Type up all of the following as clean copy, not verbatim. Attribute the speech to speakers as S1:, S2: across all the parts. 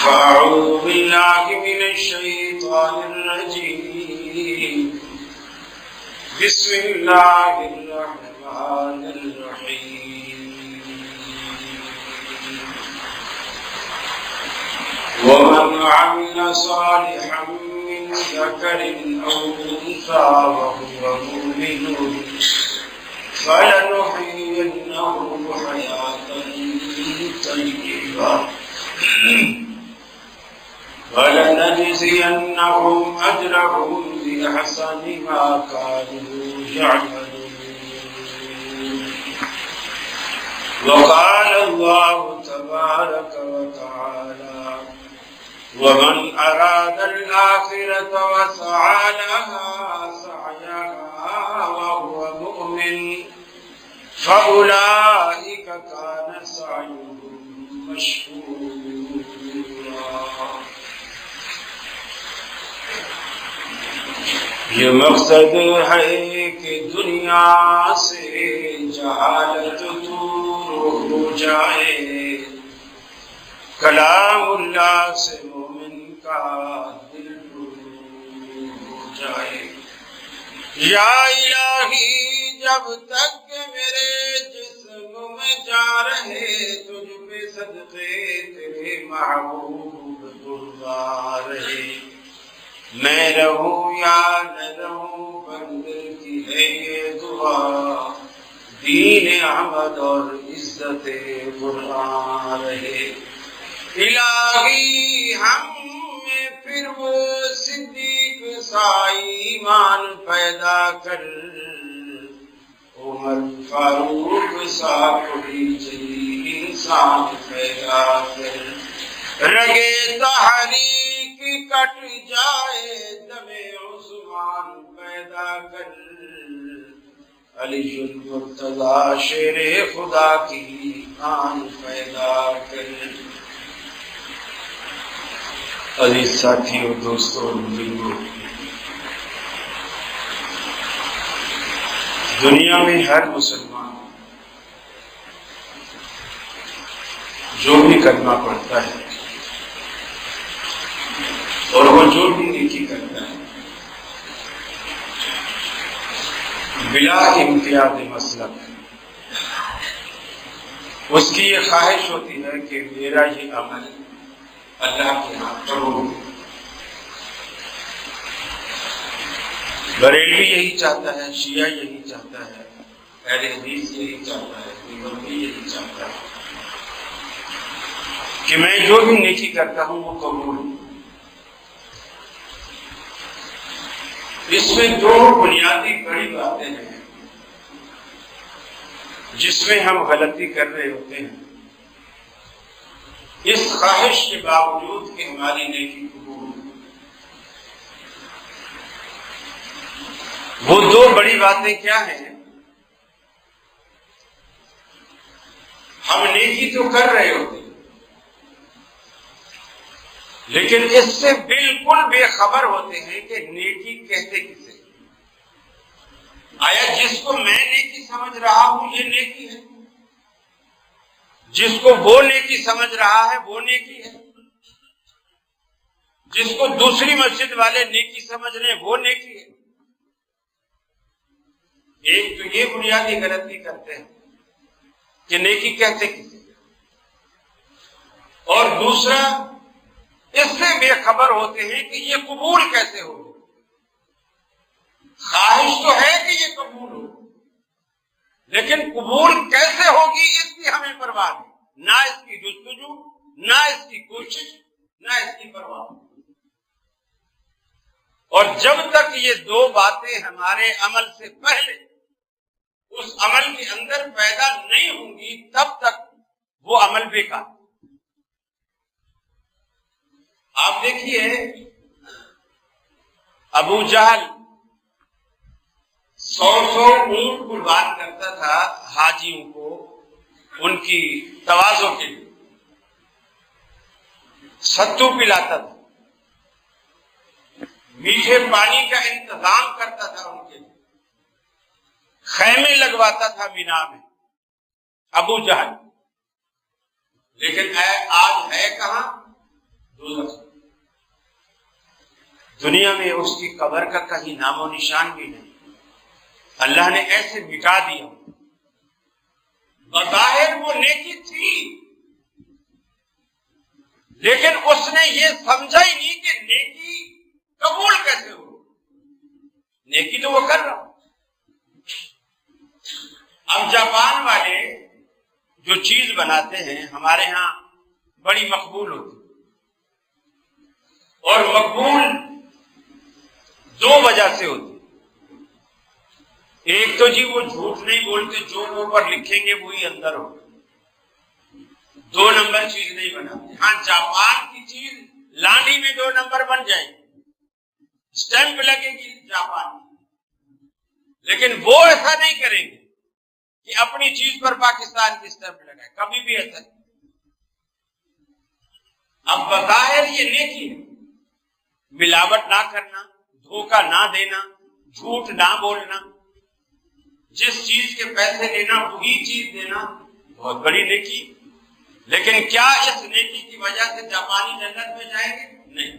S1: أعوذ بالله من الشيطان الرجيم بسم الله الرحمن الرحيم ومن عمل صالحا من ذكر أو أنثى وهو مؤمن فلنحيينه حياة طيبة ولنجزينهم أجرهم بأحسن ما كانوا يعملون. وقال الله تبارك وتعالى ومن أراد الآخرة وسعى لها سعيها وهو مؤمن فأولئك كان سعيهم مشكورا. یہ مقصد ہے کہ دنیا سے جہالت دور ہو جائے، کلام اللہ سے مومن کا دل دور ہو جائے. یا الہی جب تک میرے جسم میں جا رہے تجھ پہ صدقے تیرے محبوب قربان رہے، میں رہوں یا نہ رہوں بندے کی ہے یہ دعا، دین احمد اور عزت قرآن رہے. الہی ہم میں پھر وہ صدیق سا ایمان پیدا کر، عمر فاروق سا کوئی جلیل انسان پیدا کر، رگے تحریک کٹ جائے دم عثمان پیدا کر، علی المرتضی شیر خدا کی آن پیدا کر. عزیز ساتھیوں، دوستوں اور بزرگوں، دنیا میں ہر مسلمان جو بھی کلمہ پڑھتا ہے اور وہ جو بھی نیکی کرتا ہے بلا امتیاز مسلک اس کی یہ خواہش ہوتی ہے کہ میرا یہ عمل اللہ کے ہاں قبول ہو. بریلوی یہی چاہتا ہے، شیعہ یہی چاہتا ہے، اہل حدیث یہی چاہتا ہے، دیوبندی یہی چاہتا ہے کہ میں جو بھی نیکی کرتا ہوں وہ قبول ہو. اس میں دو بنیادی بڑی باتیں ہیں جس میں ہم غلطی کر رہے ہوتے ہیں، اس خواہش کے باوجود کہ ہماری نیکی قبول ہو. وہ دو بڑی باتیں کیا ہیں؟ ہم نیکی تو کر رہے ہوتے ہیں لیکن اس سے بالکل بے خبر ہوتے ہیں کہ نیکی کہتے کسے. آیا جس کو میں نیکی سمجھ رہا ہوں یہ نیکی ہے؟ جس کو وہ نیکی سمجھ رہا ہے وہ نیکی ہے؟ جس کو دوسری مسجد والے نیکی سمجھ رہے ہیں وہ نیکی ہے؟ ایک تو یہ بنیادی غلطی کرتے ہیں کہ نیکی کہتے کسے، اور دوسرا اس سے بے خبر ہوتے ہیں کہ یہ قبول کیسے ہو. خواہش تو ہے کہ یہ قبول ہو لیکن قبول کیسے ہوگی اس کی ہمیں پرواہ نہیں، نہ اس کی جستجو، نہ اس کی کوشش، نہ اس کی پرواہ. اور جب تک یہ دو باتیں ہمارے عمل سے پہلے اس عمل کے اندر پیدا نہیں ہوں گی تب تک وہ عمل بیکار. آپ دیکھیے ابو جہل 100 اونٹ قربان کرتا تھا حاجیوں کو ان کی تواضع کے لیے، ستو پلاتا تھا، میٹھے پانی کا انتظام کرتا تھا ان کے لیے، خیمے لگواتا تھا مینا میں ابو جہل. لیکن آج ہے کہاں؟ دوزخ۔ دنیا میں اس کی قبر کا کہیں نام و نشان بھی نہیں، اللہ نے ایسے مٹا دیا۔ بظاہر وہ نیکی تھی، لیکن اس نے یہ سمجھا ہی نہیں کہ نیکی قبول کیسے ہو۔ نیکی تو وہ کر رہا۔ اب جاپان والے جو چیز بناتے ہیں ہمارے ہاں بڑی مقبول ہوتی، اور مقبول دو وجہ سے ہوتی۔ ایک تو جی وہ جھوٹ نہیں بولتے، جو اوپر لکھیں گے وہی اندر ہوگا۔ دو نمبر چیز نہیں بناتے۔ ہاں جاپان کی چیز لانڈی میں 2 نمبر بن جائے گی، اسٹیمپ لگے گی جاپان کی، لیکن وہ ایسا نہیں کریں گے کہ اپنی چیز پر پاکستان کی اسٹیمپ لگائے، کبھی بھی ایسا نہیں۔ اب بظاہر یہ نیکی ہے، ملاوٹ نہ کرنا، دھوکہ نہ دینا، جھوٹ نہ بولنا، جس چیز کے پیسے لینا وہی چیز دینا، بہت بڑی نیکی۔ لیکن کیا اس نیکی کی وجہ سے جاپانی جنت میں جائیں گے؟ نہیں۔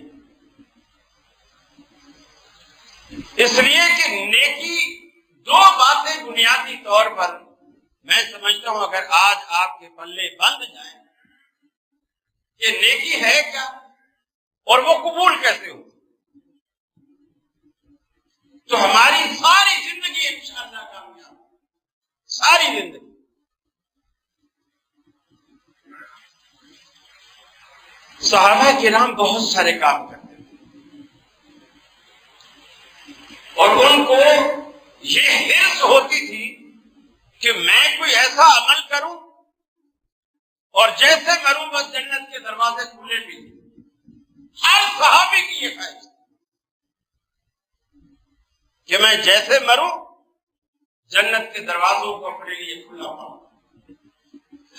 S1: اس لیے کہ نیکی دو باتیں بنیادی طور پر میں سمجھتا ہوں اگر آج آپ کے پلے بند جائیں کہ نیکی ہے کیا اور وہ قبول کیسے ہو، تو ہماری ساری زندگی انشاءاللہ کامیاب، ساری زندگی۔ صحابہ کرام بہت سارے کام کرتے تھے، اور ان کو یہ حرص ہوتی تھی کہ میں کوئی ایسا عمل کروں اور جیسے مروں بس جنت کے دروازے کھلے بھی۔ ہر صحابی کی یہ خواہش کہ میں جیسے مروں جنت کے دروازوں کو اپنے لیے کھلا پاؤں،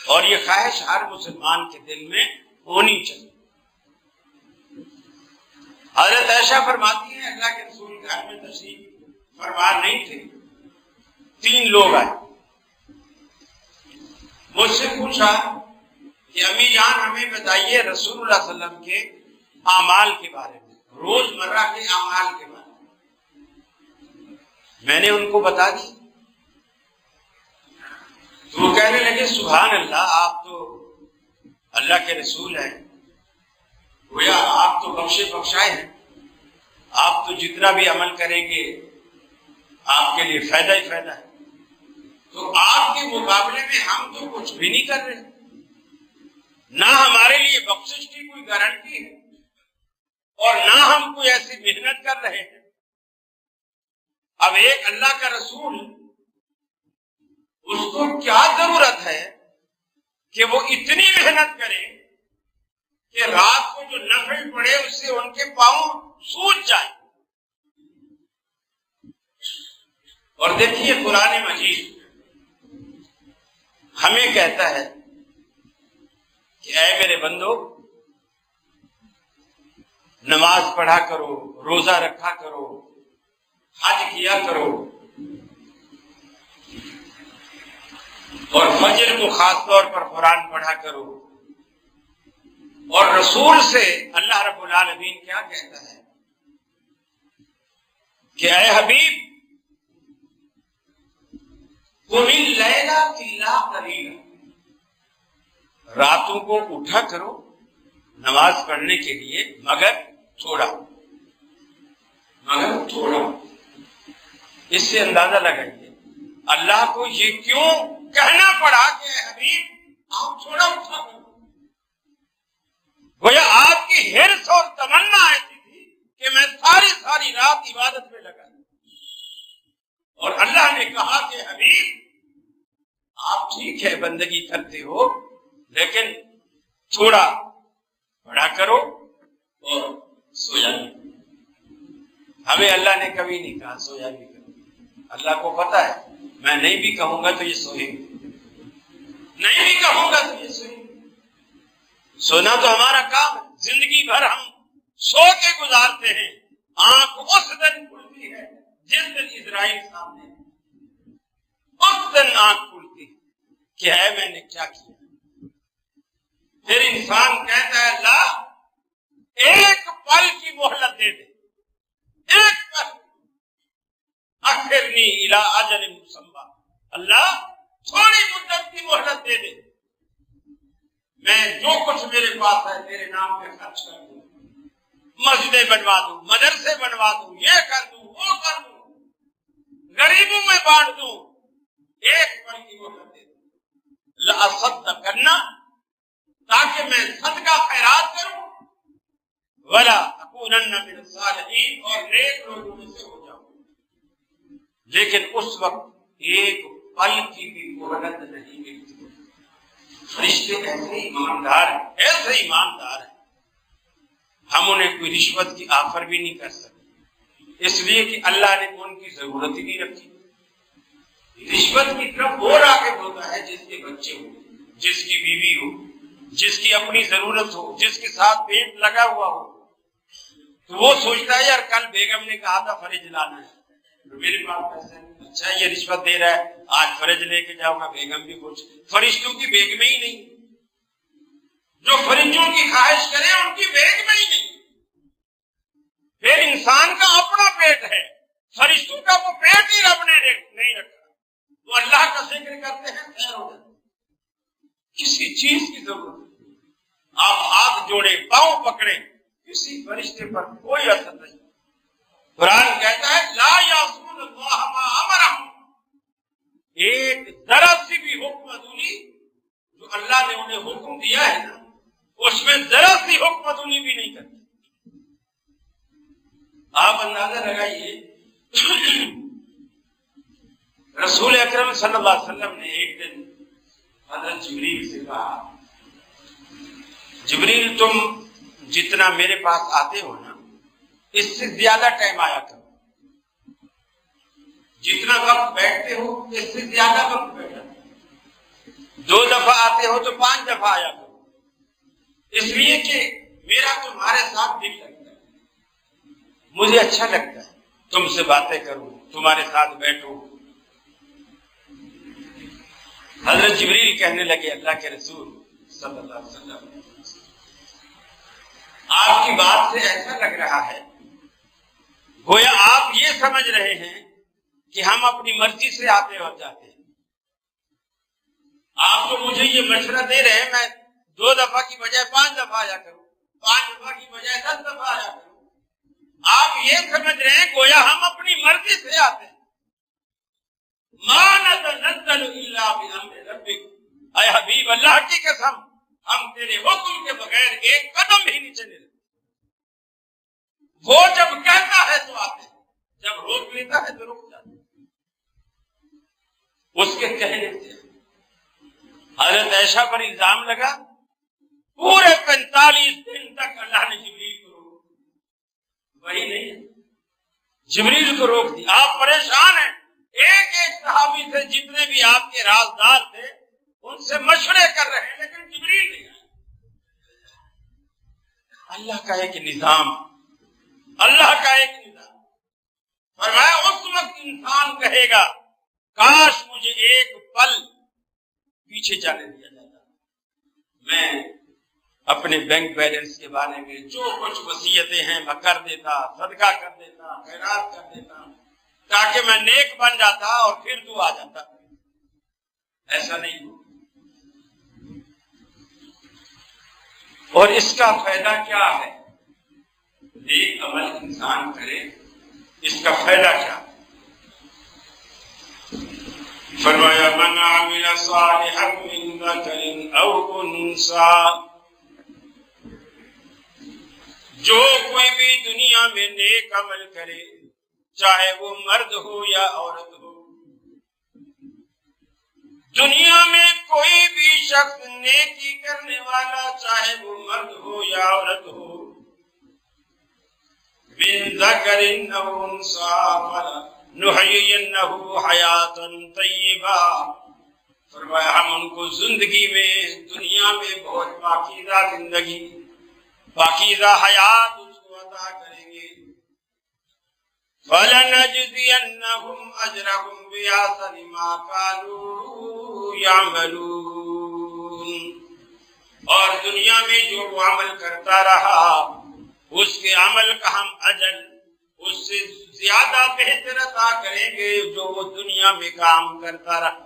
S1: اور یہ خواہش ہر مسلمان کے دل میں ہونی چاہیے۔ حضرت عائشہ فرماتی ہیں اللہ کے رسول گھر میں تشریف فرما نہیں تھے، 3 لوگ آئے، مجھ سے پوچھا کہ امی جان ہمیں بتائیے رسول اللہ صلی اللہ علیہ وسلم کے اعمال کے بارے میں، روزمرہ کے اعمال کے بارے میں۔ میں نے ان کو بتا دی تو وہ کہنے لگے سبحان اللہ، آپ تو اللہ کے رسول ہیں، گویا آپ تو بخشے بخشائے ہیں، آپ تو جتنا بھی عمل کریں گے آپ کے لیے فائدہ ہی فائدہ ہے، تو آپ کے مقابلے میں ہم تو کچھ بھی نہیں کر رہے، نہ ہمارے لیے بخشش کی کوئی گارنٹی ہے اور نہ ہم کوئی ایسی محنت کر رہے ہیں۔ اب ایک اللہ کا رسول، اس کو کیا ضرورت ہے کہ وہ اتنی محنت کرے کہ رات کو جو نفل پڑے اس سے ان کے پاؤں سوج جائے۔ اور دیکھیے قرآن مجید ہمیں کہتا ہے کہ اے میرے بندو، نماز پڑھا کرو، روزہ رکھا کرو، حج کیا کرو، اور فجر کو خاص طور پر قرآن پڑھا کرو۔ اور رسول سے اللہ رب العالمین کیا کہتا ہے کہ اے حبیب قم اللیل الا قلیلا، راتوں کو اٹھا کرو نماز پڑھنے کے لیے مگر تھوڑا، مگر تھوڑا۔ اس سے اندازہ لگائیے اللہ کو یہ کیوں کہنا پڑا کہ اے حبیب آپ تھوڑا اٹھا کرو۔ گویا آپ کی حرص اور تمنا ایسی تھی کہ میں ساری رات عبادت میں لگا، اور اللہ نے کہا کہ حبیب آپ ٹھیک ہے بندگی کرتے ہو لیکن تھوڑا پڑھا کرو اور سویا بھی۔ ہمیں اللہ نے کبھی نہیں کہا سویا بھی کرو، اللہ کو پتا ہے میں نہیں بھی کہوں گا تو یہ سوئیں گے، نہیں بھی کہوں گا تو یہ سوئیں گے۔ سونا تو ہمارا کام ہے، زندگی بھر ہم سو کے گزارتے ہیں، آنکھ اس دن کھلتی ہے جس دن اسرائیل سامنے ہے، اس دن آنکھ کھلتی ہے کہ ہے میں نے کیا کیا۔ پھر انسان کہتا ہے اللہ ایک پل کی مہلت دے دے، ایک پل، اخرنی الی اجل مسمى، اللہ تھوڑی مدت کی مہلت دے دے، میں جو کچھ میرے پاس ہے تیرے نام پہ خرچ کر دوں، مسجدیں بنوا دوں، مدرسے بنوا دوں، یہ کر دوں، وہ کر دوں، غریبوں میں بانٹ دوں، ایک پل کی مہلت دے دوں، لأصدقن، تاکہ میں صدقہ خیرات کروں، ولا اکونن من الصالحین، اور نیک لوگوں میں سے ہو جاؤں، لیکن اس وقت ایک پل کی بھی مہلت نہیں ملتی۔ فرشتے ایسے ایماندار ہیں، ایسے ایماندار ہیں، ہم انہیں کوئی رشوت کی آفر بھی نہیں کر سکتے، اس لیے کہ اللہ نے ان کی ضرورت ہی نہیں رکھی۔ رشوت کی طرف وہ راغب ہوتا ہے جس کے بچے ہو، جس کی بیوی ہو، جس کی اپنی ضرورت ہو، جس کے ساتھ پیٹ لگا ہوا ہو، تو وہ سوچتا ہے یار کل بیگم نے کہا تھا فریج لانا ہے، تو میرے پاس پیسے نہیں، اچھا یہ رشوت دے رہا ہے، آج فریج لے کے جاؤ گا، بیگم بھی خوش۔ فرشتوں کی بیگمیں ہی نہیں، جو فرشتوں کی خواہش کرے ان کی بیگمیں ہی نہیں۔ پھر انسان کا اپنا پیٹ ہے، فرشتوں کا وہ پیٹ ہی رب نے نہیں رکھا، وہ اللہ کا ذکر کرتے ہیں، خیر ہو جاتا ہے۔ کسی چیز کی ضرورت نہیں، آپ ہاتھ جوڑے، پاؤں پکڑے، کسی فرشتے پر کوئی اثر نہیں۔ قرآن کہتا ہے لا یعصون اللہ ما امرہم، ایک ذرا سی بھی حکم ادونی جو اللہ نے انہیں حکم دیا ہے نا، اس میں ذرا سی حکم ادونی بھی نہیں کرتے۔ آپ اندازہ لگائیے، رسول اکرم صلی اللہ علیہ وسلم نے ایک دن حضرت جبریل سے کہا، جبریل تم جتنا میرے پاس آتے ہو نا، اس سے زیادہ ٹائم آیا کرو، جتنا وقت بیٹھتے ہو اس سے زیادہ وقت بیٹھا کرو، 2 دفعہ آتے ہو تو 5 دفعہ آیا کرو، اس لیے کہ میرا تمہارے ساتھ دل لگتا ہے، مجھے اچھا لگتا ہے تم سے باتیں کروں، تمہارے ساتھ بیٹھوں۔ حضرت جبریل کہنے لگے اللہ کے رسول صلی اللہ علیہ وسلم، آپ کی بات سے ایسا لگ رہا ہے گویا آپ یہ سمجھ رہے ہیں کہ ہم اپنی مرضی سے آتے اور جاتے ہیں۔ آپ تو مجھے یہ مشورہ دے رہے ہیں میں 2 دفعہ کی بجائے 5 دفعہ آیا کروں، 5 دفعہ کی بجائے 10 دفعہ آیا کروں، آپ یہ سمجھ رہے ہیں گویا ہم اپنی مرضی سے آتے ہیں۔ ما نتنزل الا بامر ربک، اے حبیب اللہ کی قسم ہم تیرے حکم کے بغیر ایک قدم ہی نہیں چلے۔ وہ جب کہتا ہے تو آتے ہیں، جب روک لیتا ہے تو رک جاتے ہیں۔ اس کے کہنے سے حضرت عائشہ پر الزام لگا، پورے 45 دن تک اللہ نے جبریل کو روک دیا، وہی نہیں ہے، جبریل کو روک دیا۔ آپ پریشان ہیں، ایک ایک صحابی سے جتنے بھی آپ کے رازدار تھے ان سے مشورے کر رہے ہیں، لیکن جبریل نہیں آئے۔ اللہ کا ایک نظام، اللہ کا ایک نظام۔ فرمایا اس وقت انسان کہے گا کاش مجھے ایک پل پیچھے جانے دیا جاتا، میں اپنے بینک بیلنس کے بارے میں جو کچھ وصیتیں ہیں میں کر دیتا، صدقہ کر دیتا، خیرات کر دیتا، تاکہ میں نیک بن جاتا اور پھر تو آ جاتا۔ ایسا نہیں ہو، اور اس کا فائدہ کیا ہے؟ نیک عمل انسان کرے، اس کا فائدہ کیا؟ فرمایا من عمل صالحا من ذکر او انثی، جو کوئی بھی دنیا میں نیک عمل کرے، چاہے وہ مرد ہو یا عورت ہو، دنیا میں کوئی بھی شخص نیکی کرنے والا چاہے وہ مرد ہو یا عورت ہو، من ذکر او انثی نحیینہ حیاتا طیبہ، فرمایا ہم ان کو زندگی میں دنیا میں بہت پاکیزہ زندگی، پاکیزہ حیات اس کو عطا کریں گے۔ فَلَنَجْزِيَنَّهُمْ أَجْرَهُمْ بِأَحْسَنِ مَا كَانُوا يَعْمَلُونَ، اور دنیا میں جو وہ عمل کرتا رہا اس کے عمل کا ہم اجر اس سے زیادہ بہتر عطا کریں گے جو وہ دنیا میں کام کرتا رہا.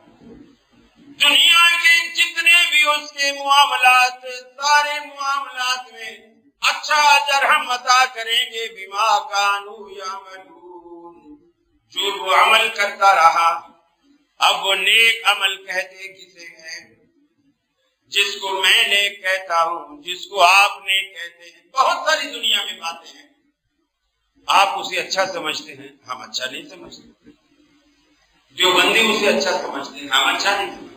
S1: دنیا کے جتنے بھی اس کے معاملات، سارے معاملات میں اچھا اجر ہم عطا کریں گے بما کانوا یعملون، جو وہ عمل کرتا رہا. اب وہ نیک عمل کہتے کسے ہیں؟ جس کو میں نیک کہتا ہوں، جس کو آپ نیک کہتے ہیں. بہت ساری دنیا میں باتیں ہیں، آپ اسے اچھا سمجھتے ہیں، ہم اچھا نہیں سمجھتے. دیوبندی اسے اچھا سمجھتے ہیں، ہم اچھا نہیں سمجھتے.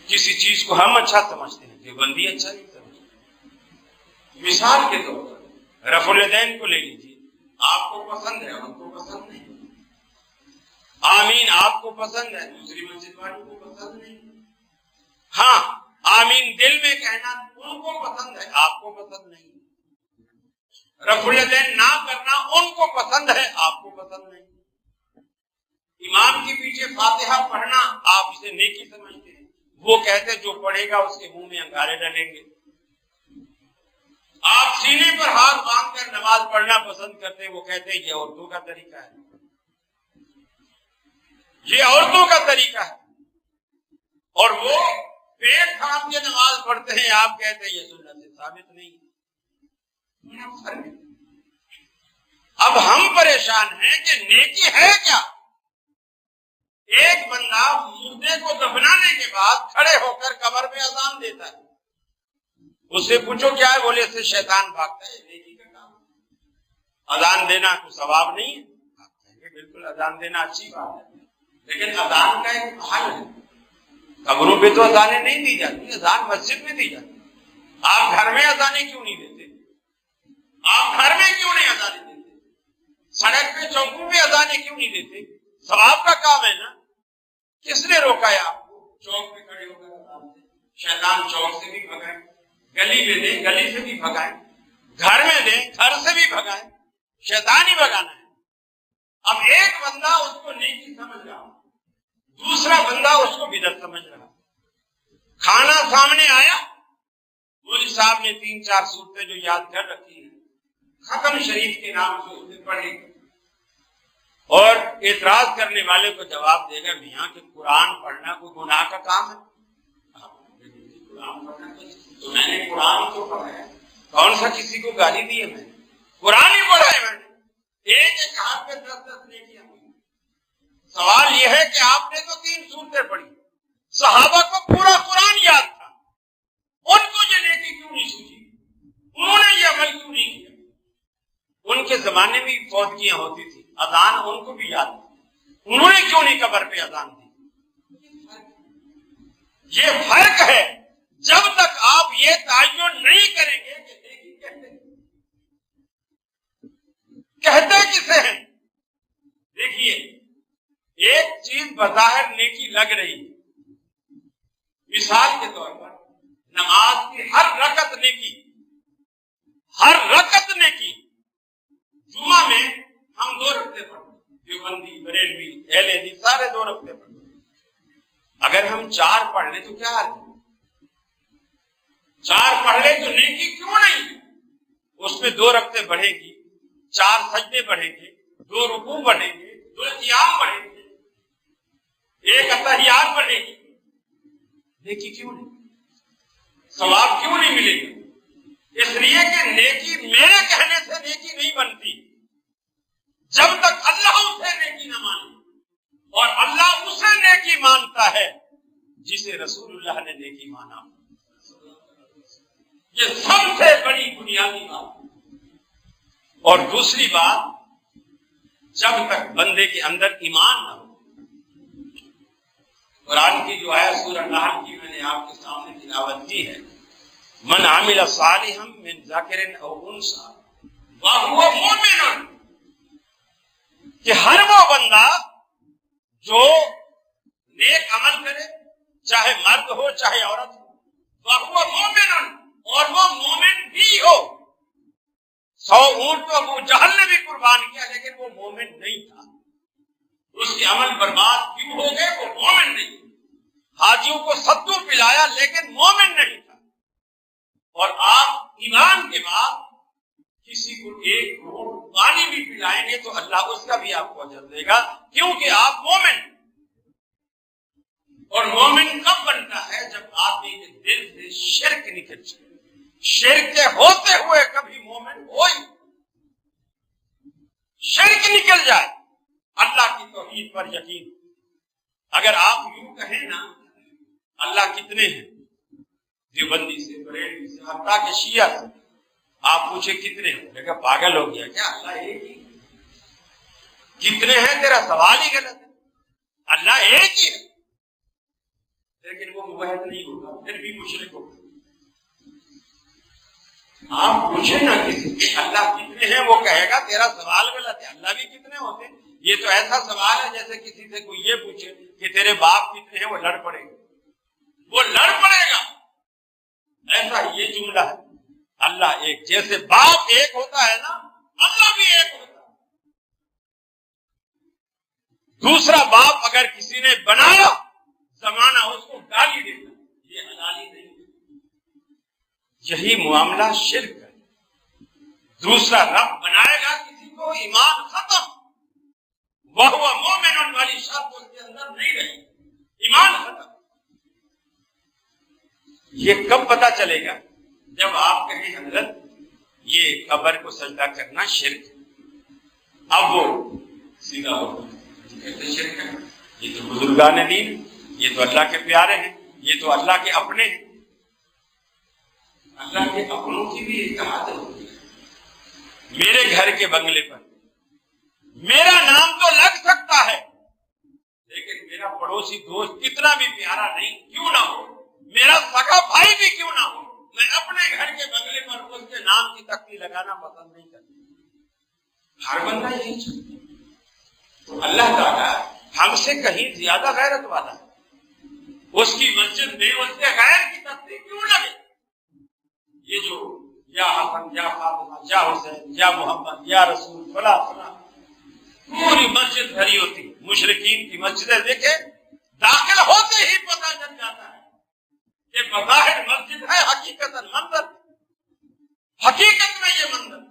S1: کسی چیز کو ہم اچھا سمجھتے ہیں، دیوبندی اچھا نہیں سمجھتے. مثال کے طور پر رفع الیدین کو لے لیجیے، آپ کو پسند ہے، ان کو پسند نہیں. آمین آپ کو پسند ہے، دوسری مسجد والوں کو پسند نہیں. ہاں آمین دل میں کہنا ان کو پسند ہے، آپ کو پسند نہیں. رفع الیدین نہ کرنا ان کو پسند ہے، آپ کو پسند نہیں. امام کے پیچھے فاتحہ پڑھنا آپ اسے نیکی سمجھتے ہیں، وہ کہتے جو پڑھے گا اس کے منہ میں انگارے ڈلیں گے. آپ سینے پر ہاتھ باندھ کر نماز پڑھنا پسند کرتے ہیں، وہ کہتے ہیں یہ عورتوں کا طریقہ ہے، یہ عورتوں کا طریقہ ہے. اور وہ پیٹ تھام کے نماز پڑھتے ہیں، آپ کہتے ہیں یہ سنت سے ثابت نہیں. اب ہم پریشان ہیں کہ نیکی ہے کیا؟ ایک بندہ مردے کو دفنانے کے بعد کھڑے ہو کر قبر میں اذان دیتا ہے، اس سے پوچھو کیا ہے؟ بولے سے شیطان بھاگتا ہے. نیکی کا کام ہے. اذان دینا کوئی ثواب نہیں ہے. آپ کہیں گے بالکل اذان دینا اچھی بات ہے، لیکن اذان کا ایک حل ہے. قبروں پہ تو اذانیں نہیں دی جاتی، اذان مسجد میں دی جاتی. آپ گھر میں اذانیں کیوں نہیں دیتے؟ آپ گھر میں کیوں نہیں اذانیں دیتے؟ سڑک پہ چوکوں پہ اذانیں کیوں نہیں دیتے؟ ثواب کا کام ہے نا. کس نے روکا ہے آپ کو؟ چوک پہ کھڑے ہو کر اذان دیں. شیطان چوک سے بھی بھگائے، گلی میں دیں، گلی سے بھی بھگائے، گھر میں دیں، گھر سے بھی بھگائے. شیطان ہی بھگانا ہے. اب ایک بندہ اس کو نیکی سمجھ رہا، دوسرا بندہ اس کو بدعت سمجھ رہا. کھانا سامنے آیا، مولوی صاحب نے 3-4 صورتیں جو یاد کر رکھی ہیں، ختم شریف کے نام سے اسے پڑھے گا اور اعتراض کرنے والے کو جواب دے گا میاں کہ قرآن پڑھنا کوئی گناہ کا کام ہے؟ قرآن پڑھنا تو میں نے قرآن تو پڑھا ہے، کون سا کسی کو گالی دی ہے؟ میں نے قرآن ہی پڑھا ہے. میں نے ایک ہاتھ پہ 10-10 نیکیاں ہوئی. سوال یہ ہے کہ آپ نے تو 3 صورتیں پڑھی، صحابہ کو پورا قرآن یاد تھا، ان کو یہ نیکی کیوں نہیں سوچی؟ انہوں نے یہ عمل کیوں نہیں کیا؟ ان کے زمانے میں فوتگیاں ہوتی تھی، اذان ان کو بھی یاد تھی، انہوں نے کیوں نہیں قبر پہ اذان دی؟ یہ فرق ہے. جب تک آپ یہ تعین نہیں کریں گے کہ نیکی کہتے کسے ہیں. دیکھیے ایک چیز بظاہر نیکی لگ رہی ہے، مثال کے طور پر نماز کی ہر رکعت نیکی، ہر رکعت نیکی. جمعہ میں ہم 2 رکعتیں پڑھتے، دیوبندی بریلوی اہل حدیث سارے 2 رکعتیں پڑھتے. اگر ہم 4 پڑھ لیں تو کیا حال ہے؟ 4 پڑھ لیں تو نیکی کیوں نہیں؟ اس میں 2 رکعتیں بڑھیں گی، 4 سجدے بڑھیں گے، 2 رکوع بڑھیں گے، 2 قیام بڑھیں گے، 1 اتحیات بڑھے گی. نیکی کیوں نہیں؟ ثواب کیوں نہیں ملے گا؟ اس لیے کہ نیکی میرے کہنے سے نیکی نہیں بنتی جب تک اللہ اسے نیکی نہ مانے، اور اللہ اسے نیکی مانتا ہے جسے رسول اللہ نے نیکی مانا. یہ سب سے بڑی بنیادی بات. اور دوسری بات، جب تک بندے کے اندر ایمان نہ ہو. قرآن کی جو آیت سورہ نحل کی میں نے آپ کے سامنے تلاوت کی ہے، من عمل صالحا من ذکر او انثى وهو مؤمن، کہ ہر وہ بندہ جو نیک عمل کرے، چاہے مرد ہو چاہے عورت ہو، وهو مؤمن، اور وہ مومن بھی ہو. 100 اونٹ تو ابو جہل نے بھی قربان کیا لیکن وہ مومن نہیں تھا. اس کے عمل برباد کیوں ہو گئے؟ وہ مومن نہیں. حاجیوں کو ستو پلایا لیکن مومن نہیں تھا. اور آپ ایمان کے بعد کسی کو 1 گھونٹ پانی بھی پلائیں گے تو اللہ اس کا بھی آپ کو اجر دے گا، کیونکہ آپ مومن۔ اور مومن کب بنتا ہے؟ جب آدمی کے دل سے شرک نکل جائے۔ شرک کے ہوتے ہوئے کبھی مومن ہوئی، شرک نکل جائے، اللہ کی توحید پر یقین۔ اگر آپ یوں کہیں نا اللہ کتنے ہیں، دیوبندی سے، بریلوی سے، حتیٰ کہ شیعہ سے آپ پوچھے کتنے ہیں، دیکھا پاگل ہو گیا کیا؟ اللہ ایک ہی۔ کتنے ہیں؟ تیرا سوال ہی غلط ہے، اللہ ایک ہی ہے۔ لیکن وہ موحد نہیں ہوگا، پھر بھی مشرک ہوگا۔ آپ پوچھیں نا کسی سے اللہ کتنے ہیں، وہ کہے گا تیرا سوال غلط ہے، اللہ بھی کتنے ہوتے ہیں۔ یہ تو ایسا سوال ہے جیسے کسی سے کوئی یہ پوچھے کہ تیرے باپ کتنے ہیں، وہ لڑ پڑے گا، وہ لڑ پڑے گا۔ ایسا یہ جملہ ہے، اللہ ایک، جیسے باپ ایک ہوتا ہے نا، اللہ بھی ایک ہوتا ہے۔ دوسرا باپ اگر کسی نے بنایا، زمانہ اس کو گالی دیتا، یہ حلالی نہیں ہے۔ یہی معاملہ شرک ہے۔ دوسرا رب بنائے گا کسی کو، ایمان ختم، وہو مومن والی شرط اس کے اندر نہیں رہی، ایمان ختم۔ یہ کب پتا چلے گا؟ جب آپ کہیں حضرت یہ قبر کو سجدہ کرنا شرک، اب وہ سیدھا ہوگا کہتے شرک ہے، یہ تو بزرگان دین، یہ تو اللہ کے پیارے ہیں، یہ تو اللہ کے اپنے ہیں۔ اللہ کے اپنوں کی بھی اطاعت ہوتی ہے۔ میرے گھر کے بنگلے پر میرا نام تو لگ سکتا ہے، لیکن میرا پڑوسی دوست کتنا بھی پیارا نہیں کیوں نہ ہو، میرا سگا بھائی بھی کیوں نہ ہو، میں اپنے گھر کے بنگلے پر اس کے نام کی تختی لگانا پسند نہیں کرتا۔ ہر بندہ یہی چاہتا ہے۔ تو اللہ تعالیٰ ہم سے کہیں زیادہ غیرت والا ہے، اس کی مسجد میں اس کے غیر کی تختی کیوں لگے؟ یہ جو یا حسن، یا فاطمہ، یا حسین، یا محمد، یا رسول، فلاں فلاں، پوری مسجد بھری ہوتی۔ مشرکین کی مسجدیں دیکھیں، داخل ہوتے ہی پتہ چل جاتا ہے کہ بظاہر مسجد ہے، حقیقت منظر، حقیقت میں یہ منظر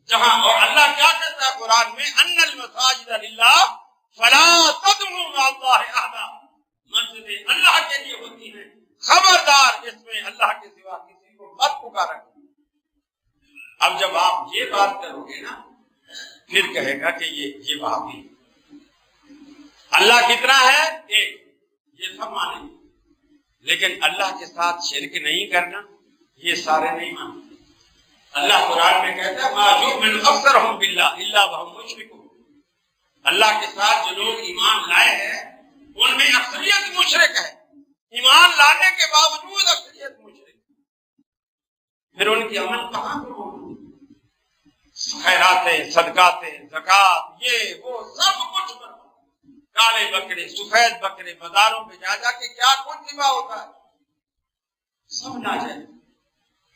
S1: جہاں، اور اللہ کیا کہتا ہے قرآن میں، ان المساجد للہ فلا تدعوا مع اللہ احدا، مسجدیں اللہ کے لیے ہوتی ہیں، خبردار اس میں اللہ کے سوا کسی کو مت پکارا۔ اب جب آپ یہ بات کرو گے نا، پھر کہے گا کہ یہ وہابی، اللہ کتنا ہے؟ ایک، یہ سب مانیں گے، لیکن اللہ کے ساتھ شرک نہیں کرنا، یہ سارے نہیں مانتے۔ اللہ قرآن میں کہتا ہے ما یؤمن اکثرهم باللہ الا وهم مشرکون، اللہ کے ساتھ جو لوگ ایمان لائے ہیں ان میں اکثریت مشرک ہے، ایمان لانے کے باوجود اکثریت مشرک، پھر ان کی عمل کہاں پر ہوگی؟ خیراتیں، صدقاتیں، زکوٰۃ، یہ وہ سب کچھ کالے بکرے، سفید بکرے، بازاروں پہ جا جا کے کیا کچھ ذبح ہوتا ہے، سب ناجائز،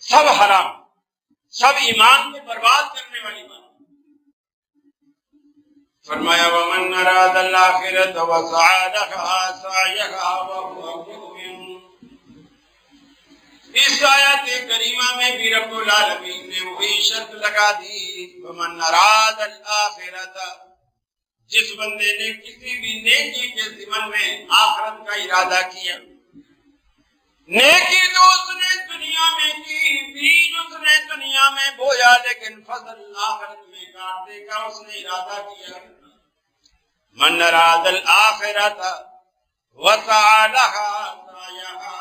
S1: سب حرام، سب ایمان کو برباد کرنے والی بات۔ فرمایا ومن اراد الاخرۃ وسعى لها سعيها وهو مؤمن۔ اس آیت کریمہ میں بھی رب العالمین نے وہی شرط لگا دی، ومن اراد الاخرۃ، جس بندے نے کسی بھی نیکی کے ضمن میں آخرت کا ارادہ کیا، نیکی تو اس نے دنیا میں کی، بیج اس نے دنیا میں بویا، لیکن فصل آخرت میں کاٹنے کا اس نے ارادہ کیا۔ من اراد الاخرۃ وسعى لها سعيها،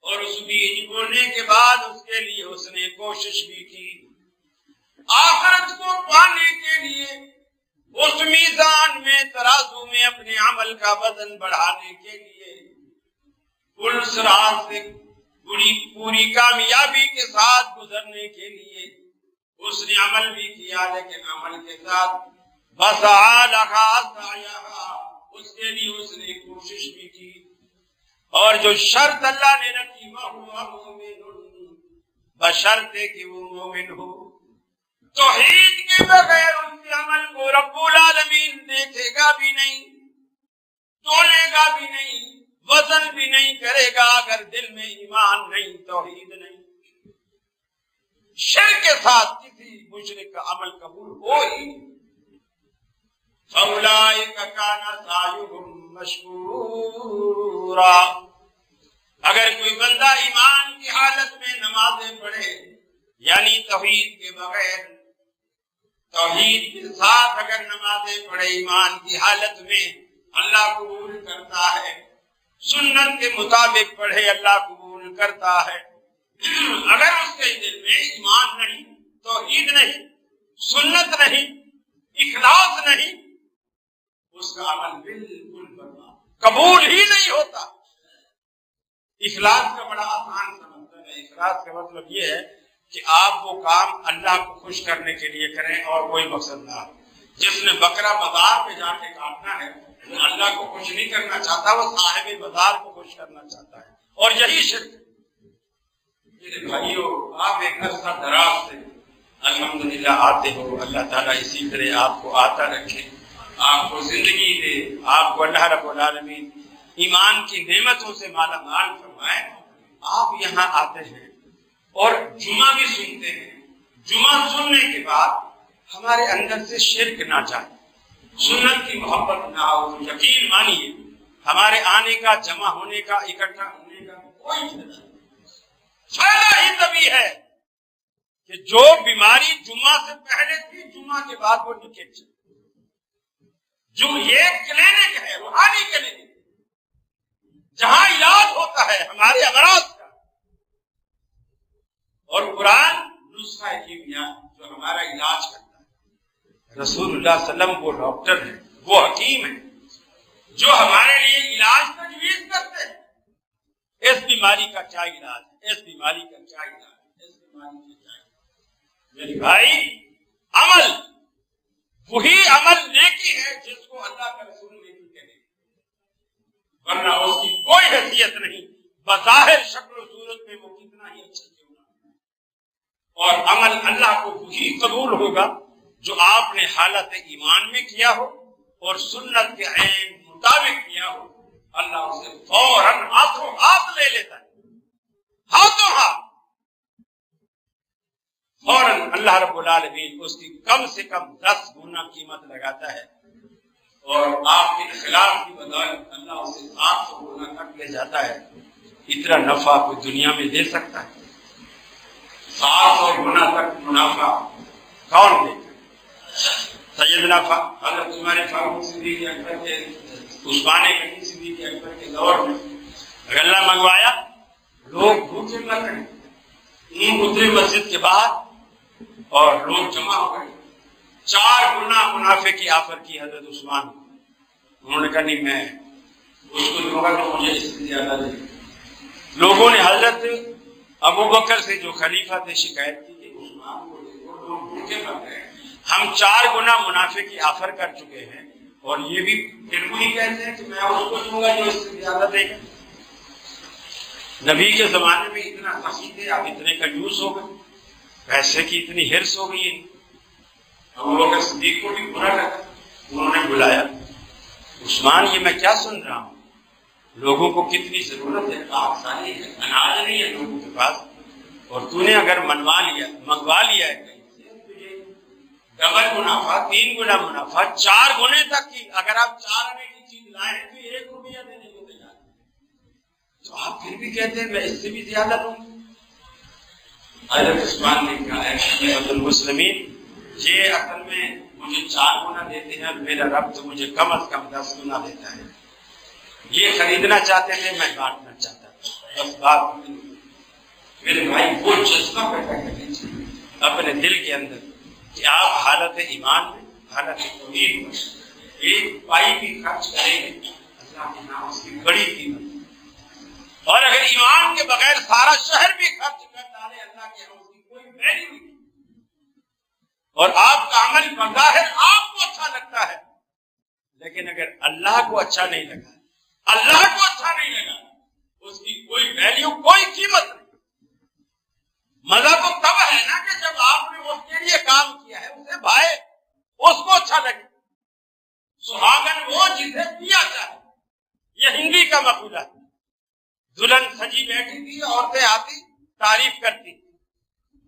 S1: اور اس بیج بونے کے بعد اس کے لیے اس نے کوشش بھی کی، آخرت کو پانے کے لیے، اس میزان میں ترازو میں اپنے عمل کا وزن بڑھانے کے لیے، پل راہ سے پوری کامیابی کے ساتھ گزرنے کے لیے اس نے عمل بھی کیا، لیکن عمل کے ساتھ وسعى لها سعيها، اس کے لیے اس نے کوشش بھی کی۔ اور جو شرط اللہ نے رکھی وَهُوَ مُؤْمِنٌ، بشرطے کہ وہ مومن ہو۔ توحید کے بغیر ان کے عمل کو رب العالمین دیکھے گا بھی نہیں، تولے گا بھی نہیں، وزن بھی نہیں کرے گا، اگر دل میں ایمان نہیں، توحید نہیں۔ شرک کے ساتھ کسی مشرک کا عمل قبول ہو ہی نہیں۔ فَأُولَٰئِكَ كَانَ سَعْيُهُم مَّشْكُورًا۔ اگر کوئی بندہ ایمان کی حالت میں نمازیں پڑھے، یعنی توحید کے بغیر، توحید کے ساتھ اگر نمازیں پڑھے ایمان کی حالت میں، اللہ قبول کرتا ہے۔ سنت کے مطابق پڑھے، اللہ قبول کرتا ہے۔ اگر اس کے دل میں ایمان نہیں، توحید نہیں، سنت نہیں، اخلاص نہیں، اس کا عمل بالکل برباد، قبول ہی نہیں ہوتا۔ اخلاص کا بڑا آسان سا مطلب ہے۔ اخلاص کا مطلب یہ ہے کہ آپ وہ کام اللہ کو خوش کرنے کے لیے کریں اور کوئی مقصد نہ ہو۔ جس نے بکرا بازار پہ جا کے کاٹنا ہے وہ اللہ کو خوش نہیں کرنا چاہتا، وہ صاحب بازار کو خوش کرنا چاہتا ہے، اور یہی شرک ہے۔ میرے بھائیو، آپ ایک عرصہ دراز سے الحمدللہ آتے ہو، اللہ تعالیٰ اسی طرح آپ کو آتا رکھے، آپ کو زندگی دے، آپ کو اللہ رب العالمین ایمان کی نعمتوں سے مالا مال فرمائے۔ آپ یہاں آتے ہیں اور جمعہ بھی سنتے ہیں، جمعہ سننے کے بعد ہمارے اندر سے شرک نہ جائے، سنت کی محبت نہ ہو، یقین مانیے ہمارے آنے کا، جمع ہونے کا، اکٹھا ہونے کا کوئی فائدہ نہیں۔ فائدہ ہی تبھی ہے کہ جو بیماری جمعہ سے پہلے تھی، جمعہ کے بعد وہ نکل جائے۔ جو یہ کلینک ہے، روحانی کلینک، جہاں علاج ہوتا ہے ہمارے امراض کا، اور قرآن نسخہ کیمیا جو ہمارا علاج کرتا ہے۔ رسول اللہ صلی اللہ علیہ وسلم وہ ڈاکٹر ہیں، وہ حکیم ہیں جو ہمارے لیے علاج تجویز کرتے ہیں۔ اس بیماری کا کیا علاج ہے، اس بیماری کا کیا علاج ہے، اس بیماری کا کیا علاج ہے۔ میرے بھائی، عمل وہی عمل نیکی ہے جس کو اللہ کا رسول نیکی کہے، ورنہ اس کی کوئی حیثیت نہیں، بظاہر شکل و صورت میں وہ کتنا ہی اچھا کیوں نہ ہو۔ اور عمل اللہ کو وہی قبول ہوگا جو آپ نے حالت ایمان میں کیا ہو اور سنت کے عین مطابق کیا ہو۔ اللہ اسے فوراً ہاتھوں ہاتھ لے لیتا ہے، ہاتھوں ہاتھ فوراً اللہ رب العالمین اس کی کم سے کم 10 گنا قیمت لگاتا ہے، اور آپ کے اخلاق کی بدولت اللہ اسے 700 گنا تک لے جاتا ہے۔ اتنا نفع کوئی دنیا میں دے سکتا ہے؟ 700 گنا تک منافع کون دے؟ سیدنا حضرت عمر فاروق صدیق اکبر کے، عثمان غنی صدیق اکبر کے دور میں غلہ منگوایا، لوگ بھوکے مر رہے، اترے مسجد کے باہر اور لوگ جمع ہو گئے، 4 گنا منافع کی آفر کی حضرت عثمان۔ انہوں نے کہا نہیں، میں اس کو دوں گا تو مجھے اس سے زیادہ دے۔ لوگوں نے حضرت ابو بکر سے جو خلیفہ تھے شکایت کی کہ عثمان کو دیکھو، لوگ بھوکے مر رہے ہیں، ہم 4 گنا منافع کی آفر کر چکے ہیں، اور یہ بھی پھر وہی کہتے ہیں کہ میں اس کو دوں گا جو اس سے زیادہ دے گا۔ نبی کے زمانے میں اتنا سخی تھے، اب اتنے کنجوس ہو گئے، پیسے کی اتنی ہرس ہو گئی ہے۔ ابو بکر صدیق کو بھی برا لگا، انہوں نے بلایا، عثمان یہ میں کیا سن رہا ہوں، لوگوں کو کتنی ضرورت ہے، آسانی ہے، اناج نہیں ہے لوگوں کے پاس، اور تو نے اگر منگوا لیا ہے کہیں سے، تجھے ڈبل منافع، 3 گنا منافع، 4 گنے تک کی، اگر آپ 4 آنے کی چیز لائے ہیں تو 1 روپیہ دینے کو تیار ہے، تو آپ پھر بھی کہتے ہیں میں اس سے بھی زیادہ دوں گا۔ حضرت عثمان نے کہا ہے خلیفۃ المسلمین، یہ اصل میں مجھے 4 گنا دیتے ہیں اور میرا رب تو مجھے کم از کم 10 گنا دیتا ہے، یہ خریدنا چاہتے تھے، میں بانٹنا چاہتا تھا، بس بات۔ میرے بھائی، وہ جذبہ پیدا کرنا چاہیے اپنے دل کے اندر کہ آپ حالت ایمان میں، حالت توحید میں ایک پائی بھی خرچ کریں گے، اللہ کے نام اس کی بڑی قیمت، اور اگر ایمان کے بغیر سارا شہر بھی خرچ کر ڈالے، اللہ کے نام اس کی کوئی ویلیو نہیں، اور آپ کا عمل بظاہر آپ کو اچھا لگتا ہے، لیکن اگر اللہ کو اچھا نہیں لگا، اللہ کو اچھا نہیں لگا، اس کی کوئی ویلیو، کوئی قیمت نہیں۔ مزہ تو تب ہے نا کہ جب آپ نے اس کے لیے کام کیا ہے، اسے بھائے، اس کو اچھا لگے۔ سہاگن وہ جسے دیا جائے، یہ ہندی کا مقولہ ہے۔ دلہن سجی بیٹھی تھی، عورتیں آتی تعریف کرتی،